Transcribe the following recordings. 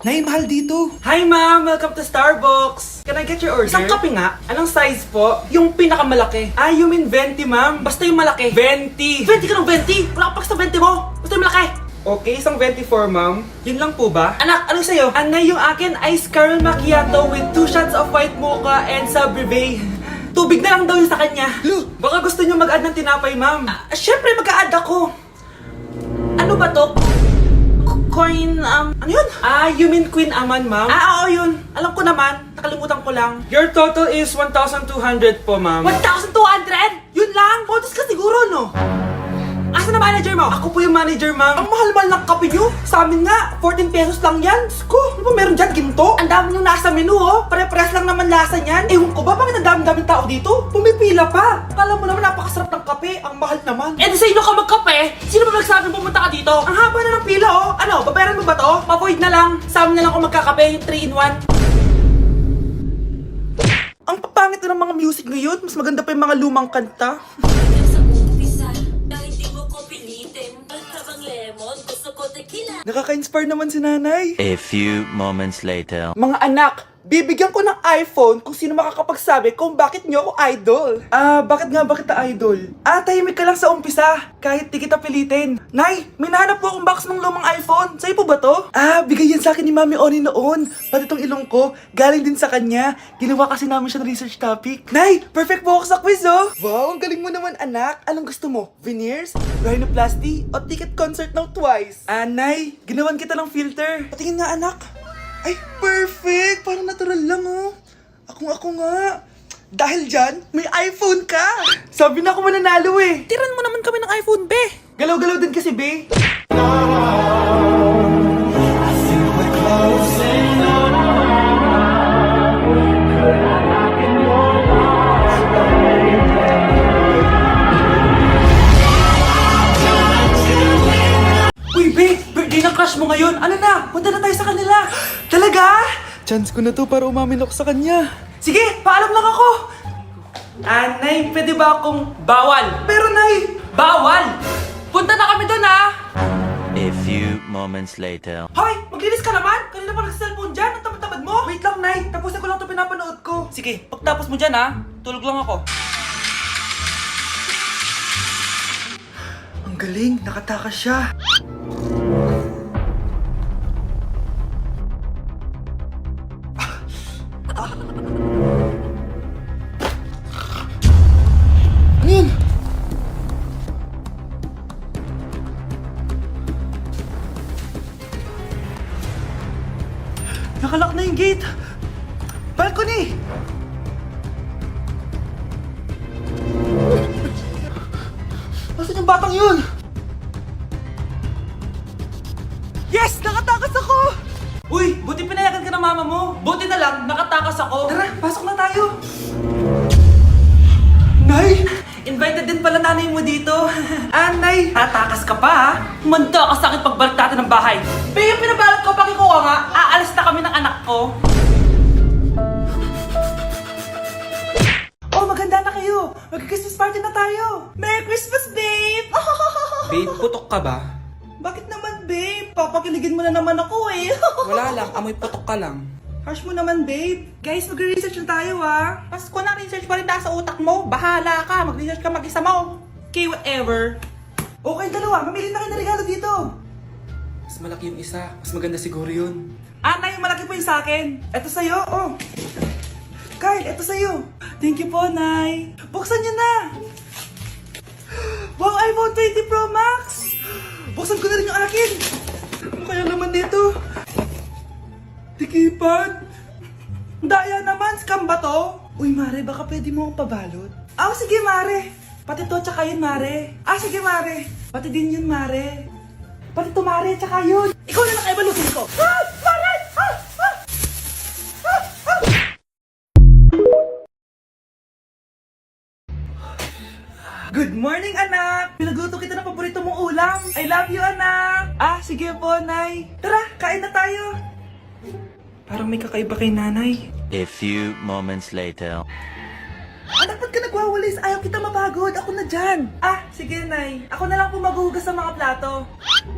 Nay, mahal dito. Hi ma'am! Welcome to Starbucks! Can I get your order? Isang kape nga. Anong size po? Yung pinakamalaki. Ah, you mean 20 ma'am? Basta yung malaki. 20! 20 ka ng 20! Wala ka pa sa 20 mo! Basta yung malaki! Okay, isang 24 ma'am. Yun lang po ba? Anak, ano sa'yo? Anay, yung akin iced caramel macchiato with 2 shots of white mocha and Sabrivay. Tubig na lang daw yun sa kanya. Baka gusto nyo mag-add ng tinapay ma'am. Syempre mag-a-add ako. Ano ba to? Coin, ano yun? Ah, you mean Queen Aman, ma'am? Ah, oo yun. Alam ko naman. Nakalimutan ko lang. Your total is 1,200 po, ma'am. 1,200? Yun lang? Bonus ka siguro, no? Asa na manager mo? Ako po yung manager, ma'am. Ang mahal-mahal ng kape nyo. Sa amin nga, 14 pesos lang yan. Sko, ano ba meron dyan? Ginto? Ang dami yung nasa menu, oh. Pare-pares lang naman lasa niyan. Ewan ko ba, bakit ang dami-daming tao dito? Pumipila pa. Kala mo naman napakasarap ng kape. Ang mahal naman. Eh, di sa inyo ka magkape? Sino ba nagsabing pumunta ka dito? Ang haba na ng pila, oh. Ano, babayaran mo ba to? Pa-void na lang. Sa amin na lang ako magkakape, yung 3-in-1. Ang papangit na ng mga music ngayon. Mas maganda pa yung mga lumang kanta. Nakaka-inspire naman si nanay. A few moments later. Mga anak, bibigyan ko ng iPhone kung sino makakapagsabi kung bakit nyo ako idol. Bakit na idol? Tahimik ka lang sa umpisa, kahit di kita pilitin. Nay, may nahanap po akong box ng lumang iPhone. Sa'yo po ba to? Bigay yan sa akin ni Mami Oni noon. Pati tong ilong ko, galing din sa kanya. Ginawa kasi namin siya ng research topic. Nay, perfect po ako sa quiz, oh! Wow, ang galing mo naman, anak. Anong gusto mo? Veneers? Rhinoplasty? O ticket concert ng Twice? Nay, ginawan kita ng filter. Patingin nga, anak. Ay, perfect! Parang natural lang, oh. Ako nga. Dahil dyan, may iPhone ka! Sabi na ako mananalo eh. Tiran mo naman kami ng iPhone, be. Galaw-galaw din kasi, be. Uy, be! Birthday ng crush mo ngayon. Ano na? Punta na tayo sa kanila. Talaga? Chance ko na to para umamin ako sa kanya. Sige, paalam lang ako. Nay, pwede ba akong bawal? Pero Nay, bawal! Punta na kami doon, ha? A few moments later. Hoy, maglinis ka naman? Kanina pa nag-cellphone dyan. Ang tamad-tamad mo. Wait lang, Nay. Tapusin ko lang ito pinapanood ko. Sige, pagtapos mo dyan, ha? Tulog lang ako. Ang galing, nakatakas siya. Ano yun? Nakalock na yung gate. Balcony! Nasaan yung batang yun? Yes! Nakatakas ako! Uy! Buti pinayagan ka ng mama mo. Buti na lang, nakatakas ako. Tara, pasok na tayo. Nay! Invited din pala nanay mo dito. Nay! Tatakas ka pa, ha? Manda ka sa akin pagbalik natin ng bahay. Be, yung pinabalot ko, pakikuha nga. Aalis na kami ng anak ko. Oh, maganda na kayo. Mag-Christmas party na tayo. Merry Christmas, babe! Babe, putok ka ba? Bakit naman, babe? Papakiligin mo na naman ako, eh. Wala lang, amoy putok ka lang. Harsh mo naman, babe. Guys, mag-research na tayo, ha? Pasko na, research pa rin sa utak mo. Bahala ka, mag-research ka mag-isa mo. Okay, whatever. Okay, dalawa, mamili na kayo ng regalo dito. Mas malaki yung isa, mas maganda siguro yun. Nay, malaki po yung sa akin. Ito sa'yo, oh. Kyle, ito sa'yo. Thank you po, Nay. Buksan niyo na. Wow, iPhone 20 Pro Max. Buksan ko na rin yung akin. Ano kaya naman dito? Tikipad. Daya naman, scam ba to? Uy, Mare, baka pwede mo akong pabalot. Sige, Mare. Pati to, tsaka yun, Mare. Sige, Mare. Pati din yun, Mare. Pati to, Mare, tsaka yun. Ikaw na nakaibalutin ko. Mare! Good morning, anak! Pinagluto kita ng paborito mong ulam. I love you, anak! Sige po, Nay. Tara, kain na tayo. Parang may kakaiba kay nanay. A few moments later. Anak, ba't ka nagwawalis? Ayaw kita mapagod. Ako na dyan. Sige, Nay. Ako na lang po maghuhugas sa mga plato.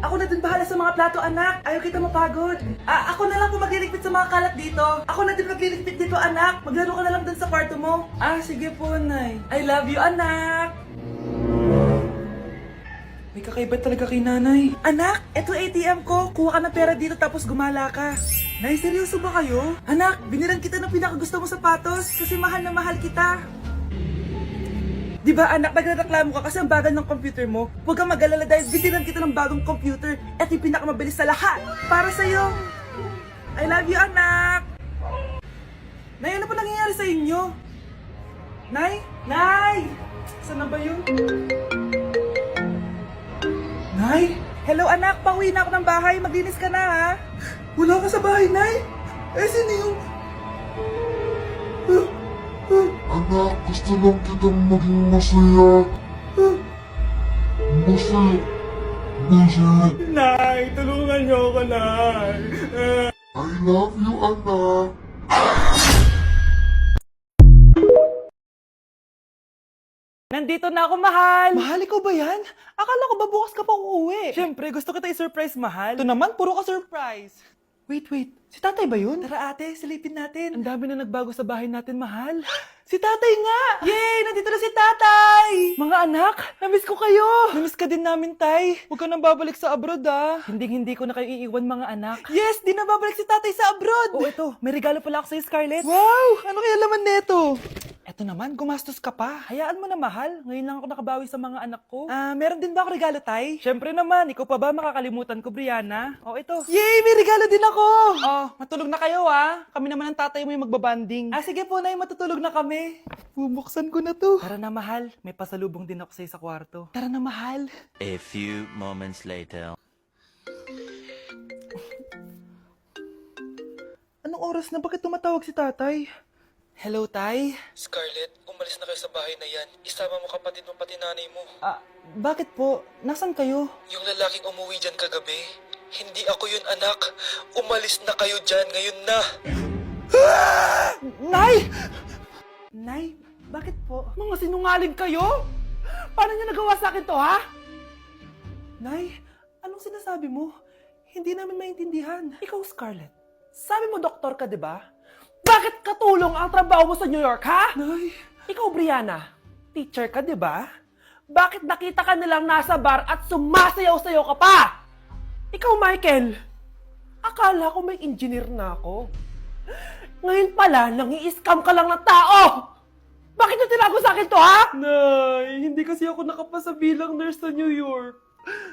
Ako na din bahala sa mga plato, anak. Ayaw kita mapagod. Ako na lang po magliligpit sa mga kalat dito. Ako na din magliligpit dito, anak. Maglaro ka na lang dun sa kwarto mo. Sige po, Nay. I love you, anak. May kakaiba talaga kay nanay. Anak, eto ATM ko. Kuha ka ng pera dito tapos gumala ka. Nay, seryoso ba kayo? Anak, binilan kita ng pinakagusto mo sapatos kasi mahal na mahal kita. Di ba anak, nagreklamo ka kasi ang bagal ng computer mo? Huwag kang mag-alala dahil binilan kita ng bagong computer. Eto yung pinakamabilis sa lahat. Para sa'yo. I love you, anak. Nay, ano pa nangyayari sa inyo? Nay? Nay! Saan na ba yun? Nay? Hello anak, pauwi na ako ng bahay. Maglinis ka na ha. Wala ka sa bahay, Nay? Sino yung... Anak, gusto lang kitang maging masaya. Masaya. Nay, tulungan niyo ako, Nay. I love you, anak. Nandito na ako, mahal! Mahal, ikaw ba yan? Akala ko ba bukas ka pa uuwi? Siyempre, gusto kita i-surprise, mahal. Ito naman, puro ka surprise. Wait. Si tatay ba yun? Tara ate, silipin natin. Ang dami na nagbago sa bahay natin, mahal. Si tatay nga! Yay! Nandito na si tatay! Mga anak, namiss ko kayo! Namiss ka din namin, tay. Huwag ka nang babalik sa abroad, ah. Hindi ko na kayo iiwan, mga anak. Yes! Di na babalik si tatay sa abroad! Oh, ito. May regalo pala ako sa'yo, Scarlett. Wow! Ano kaya laman neto? Eto naman, gumastos ka pa. Hayaan mo na, mahal. Ngayon lang ako nakabawi sa mga anak ko. Meron din ba ako regalo, tay? Siyempre naman, ikaw pa ba makakalimutan ko, Brianna? Oh, ito. Yay! May regalo din ako! Oh, matulog na kayo, ah. Kami naman ang tatay mo yung magbabanding. Sige po, Nay, matutulog na kami. Bubuksan ko na to. Tara na, mahal. May pasalubong din ako sa'yo sa kwarto. Tara na, mahal. A few moments later. Anong oras na? Bakit tumatawag si tatay? Hello, tay? Scarlett, umalis na kayo sa bahay na yan. Isama mo kapatid mo pati nanay mo. Bakit po? Nasaan kayo? Yung lalaking umuwi dyan kagabi, hindi ako yun anak. Umalis na kayo dyan ngayon na. Nay! Nay, bakit po? Mga sinungaling kayo? Paano niyo nagawa sa akin to, ha? Nay, anong sinasabi mo? Hindi namin maintindihan. Ikaw, Scarlett, sabi mo doktor ka, di ba? Bakit katulong ang trabaho mo sa New York, ha? Nay. Ikaw, Brianna, teacher ka, di ba? Bakit nakita ka nilang nasa bar at sumasayaw-sayaw ka pa? Ikaw, Michael, akala ko may engineer na ako. Ngayon pala, nangi-scam ka lang ng tao! Bakit nyo tinago sa akin to, ha? Nay, hindi kasi ako nakapasa bilang nurse sa New York.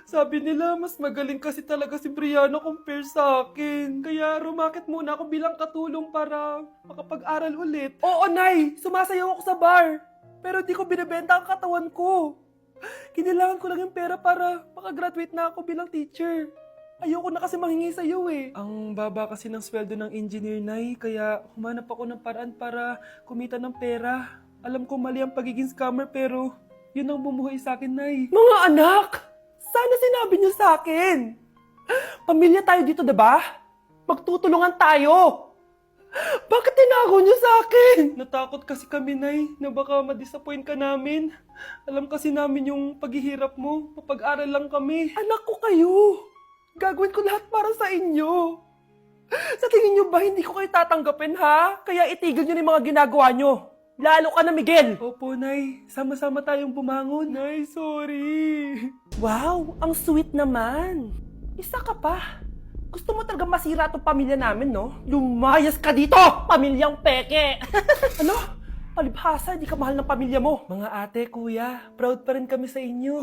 Sabi nila, mas magaling kasi talaga si Brianna compare sa akin. Kaya rumakit muna ako bilang katulong para makapag-aral ulit. Oo, Nay! Sumasayaw ako sa bar. Pero di ko binibenta ang katawan ko. Kinilangan ko lang yung pera para makagraduate na ako bilang teacher. Ayoko na kasi manghingi sa'yo eh. Ang baba kasi ng sweldo ng engineer, Nay. Kaya humanap ako ng paraan para kumita ng pera. Alam ko mali ang pagiging scammer pero yun ang bumuhay sa akin, Nay. Mga anak! Sana sinabi niyo sa akin. Pamilya tayo dito, diba? Magtutulungan tayo. Bakit tinago niyo sa akin? Natakot kasi kami, Nay, na baka ma-disappoint ka namin. Alam kasi namin yung paghihirap mo. Mapag-aral lang kami. Anak ko kayo. Gagawin ko lahat para sa inyo. Sa tingin niyo ba hindi ko kayo tatanggapin, ha? Kaya itigil niyo yung mga ginagawa niyo. Lalo ka na, Miguel! Opo, Nay. Sama-sama tayong bumangon. Nay, sorry. Wow, ang sweet naman. Isa ka pa. Gusto mo talaga masira itong pamilya namin, no? Lumayas ka dito, pamilyang peke! Ano? Palibhasa, di ka mahal ng pamilya mo. Mga ate, kuya, proud pa rin kami sa inyo.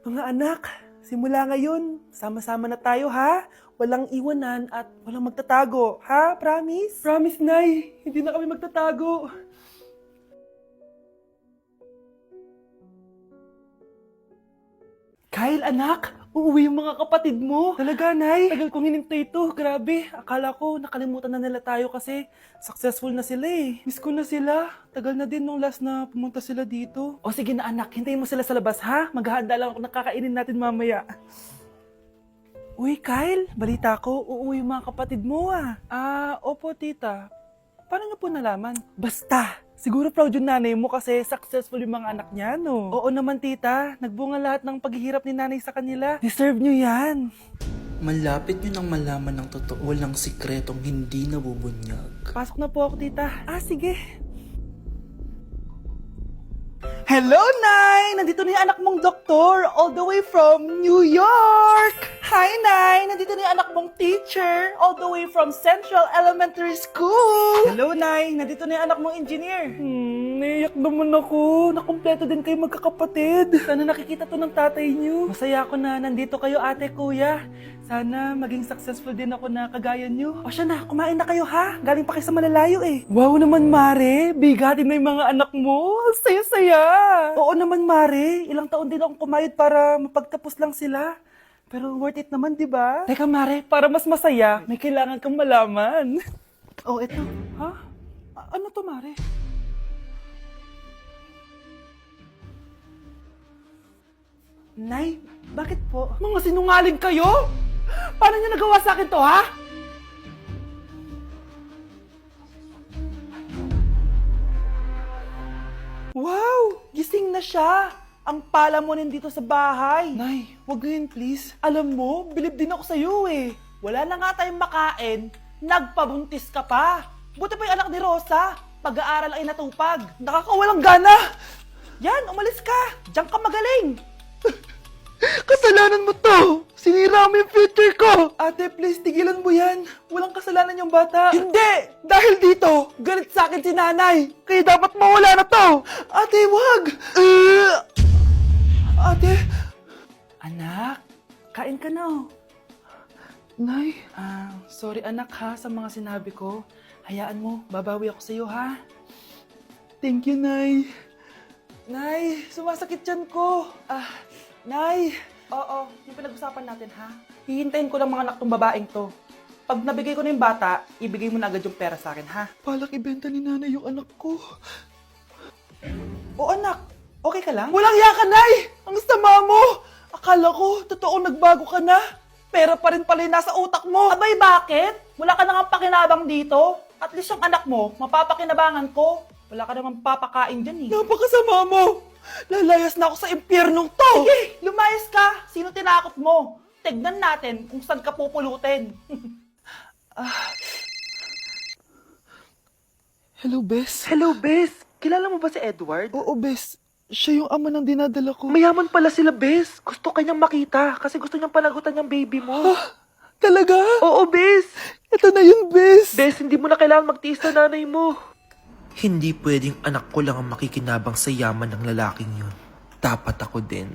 Mga anak, simula ngayon, sama-sama na tayo, ha? Walang iwanan at walang magtatago, ha? Promise? Promise, Nay. Hindi na kami magtatago. Kyle, anak! Uuwi yung mga kapatid mo. Talaga, Nay? Tagal kong hinintay ito. Grabe. Akala ko nakalimutan na nila tayo kasi successful na sila eh. Miss ko na sila. Tagal na din nung last na pumunta sila dito. O sige na, anak. Hintayin mo sila sa labas, ha? Maghahanda lang ako ng kakainin natin mamaya. Uy, Kyle, balita ko, uuwi yung mga kapatid mo, ah. Opo, tita. Paano niyo po nalaman? Basta, Siguro proud yung nanay mo kasi successful yung mga anak niya, no? Oo naman, tita. Nagbunga lahat ng paghihirap ni nanay sa kanila. Deserve nyo yan. Malapit nyo nang malaman ng totoo, walang sikretong hindi nabubunyag. Pasok na po ako, tita. Sige. Hello, Nay! Nandito na yung anak mong doktor, all the way from New York! Hi, Nay! Nandito na yung anak mong teacher, all the way from Central Elementary School! Hello, Nay! Nandito na yung anak mong engineer. Naiyak naman ako. Nakumpleto din kayo magkakapatid. Sana nakikita to ng tatay niyo. Masaya ako na nandito kayo, ate, kuya. Sana maging successful din ako na kagaya niyo. O siya na, kumain na kayo ha. Galing pa kayo sa malalayo eh. Wow naman, Mare. Bigatin na yung mga anak mo. Saya-saya. Oo naman, Mare. Ilang taon din akong kumayod para mapagtapos lang sila. Pero worth it naman, di ba? Teka, Mare, para mas masaya, may kailangan kang malaman. Oh, eto. Ha? Ano to, Mare? Nay, bakit po? Mga sinungaling kayo? Paano niyo nagawa sa akin to, ha? Wow! Gising na siya! Ang pala mo nandito sa bahay. Nay, wag ngayon please. Alam mo, bilib din ako sa'yo eh. Wala na nga tayong makain, nagpabuntis ka pa. Buti pa yung anak ni Rosa, pag-aaral ay natupag. Nakakawalang gana! Yan, umalis ka! Diyan ka magaling! Kasalanan mo to! Sinira mo yung future ko! Ate, please, tigilan mo yan. Walang kasalanan yung bata. Hindi! Dahil dito, galit sa akin si nanay. Kaya dapat mawala na to! Ate, wag! Ate! Anak, kain ka na. Nay? Sorry anak ha sa mga sinabi ko. Hayaan mo, babawi ako sa'yo ha. Thank you, Nay. Nay, sumasakit yan ko. Nay! Oo, yung pinag-usapan natin ha. Hihintayin ko lang mga anak tong babaeng to. Pag nabigay ko na yung bata, ibigay mo na agad yung pera sa akin ha. Palak ibenta ni nanay yung anak ko. O anak, okay ka lang? Walang iya ka, Nay! Ang sama mo! Akala ko, totoong nagbago ka na. Pera pa rin pala yung nasa utak mo. Abay, bakit? Wala ka nang pakinabang dito. At least yung anak mo, mapapakinabangan ko. Wala ka namang papakain dyan eh. Napakasama mo! Lalayas na ako sa impyernong to! Sige, lumayas ka! Sino tinakot mo? Tignan natin kung saan ka pupulutin. Hello, Bes. Hello, Bes. Kilala mo ba si Edward? Oo, Bes. Siya yung ama ng dinadala ko. Mayaman pala sila, Bes. Gusto kanyang makita kasi gusto niyang panagutan yung baby mo. Talaga? Oo, Bes. Ito na yun, Bes. Bes, hindi mo na kailangan magtiis na nanay mo. Hindi pwedeng anak ko lang ang makikinabang sa yaman ng lalaking yun. Dapat ako din.